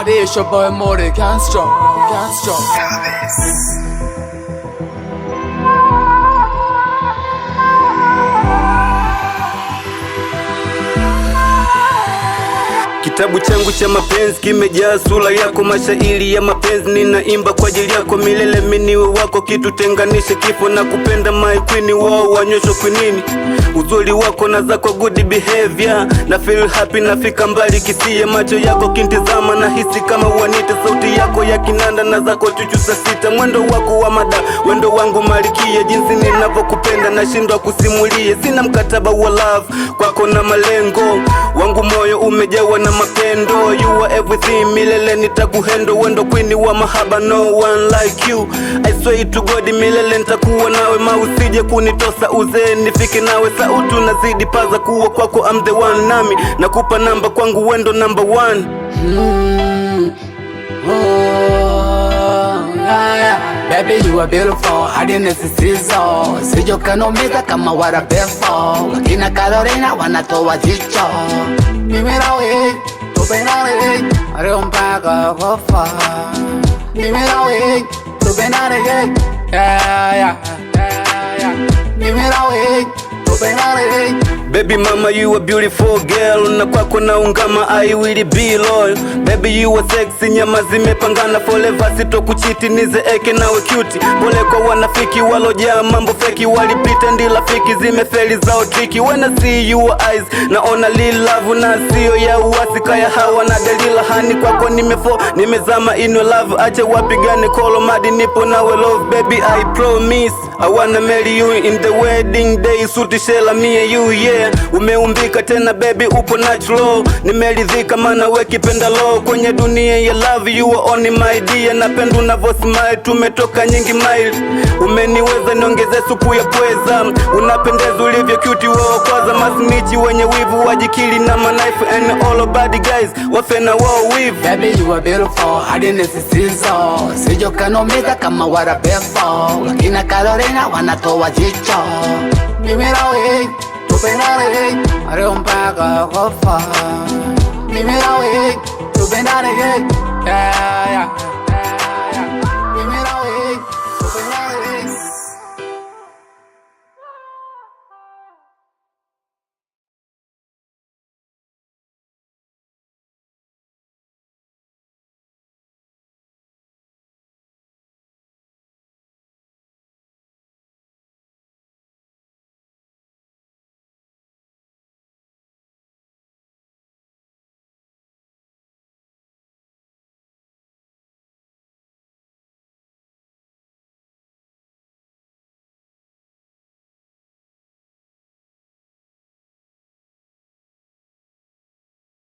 It's your boy Modi, can't stop. Kitabu changu cha mapenzi kimejaa sura yako, mashairi ya mapenzi ninaimba kwa ajili yako. Milele miniwe wako, kitu tenganishe kifo na kupenda. My queen, wao wanyosho kwinini, uzuri wako na zako good behavior, na feel happy, nafika mbali kisia. Macho yako kintizama na hisi kama uanite, sauti yako ya kinanda na zako chuchu za sita. Mwendo wako wa mada, wendo wangu malikia, jinsi ninavyokupenda nashindwa kusimulia. Sina mkataba wa love kwako na malengo, wangu moyo umejawa na mapendo. You are everything, milele nitakuhendo. Wendo queen wa mahaba, no one like you. I swear to God, milele nitakuwa nawe. Mausije kunitosa uzee, nifike nawe. Sauti nazidi paza kuwa kwako, I'm the one. Nami nakupa namba, kwangu wendo number one. Baby, you are beautiful, hadi nisisizo. Sijokanomiza kama wara befo. Wakina Carolina wanatoa jicho. Mimi nawe, tupe nawe, areo mpaka kofa. Mimi nawe, tupe nawe, yeah. Mimi nawe, tupe nawe. Baby mama, you a beautiful girl, na kwako na ungama, I will be loyal. Baby you a sexy, nyama zimepangana forever, sitokuchiti nizeeke nawe cute. Pole kwa wanafiki walojaa mambo feki, walipita ndi rafiki, zimefeli zao triki. When I see your eyes, naona real love, na sio ya uasi kaya hawa na Delila. Hani kwako nimezama in your love, acha wapigane kolo madi, nipo nawe love. Baby I promise, I wanna marry you in the wedding day, suti shela me and you, yeah. Umeumbika tena baby, upo natural, nimeridhika mana we kipenda low. Kwenye dunia ya love, you are only my dear. Napenda unavosmile, tumetoka nyingi mile. Umeniweza niongeze supu ya pweza, unapendeza ulivyo cute wao kwaza. Masnichi wenye wivu wajikili na manaifu, and all bad guys wafena wao wivu. Baby you are beautiful, hadi nisisizo. Sijokanomiza kama wara befo. Wakina Carolina wanatoa jicho. Mimi nawe, tupe nawe, areo mpaka kofa. Mimi nawe, tupe nawe, yeah.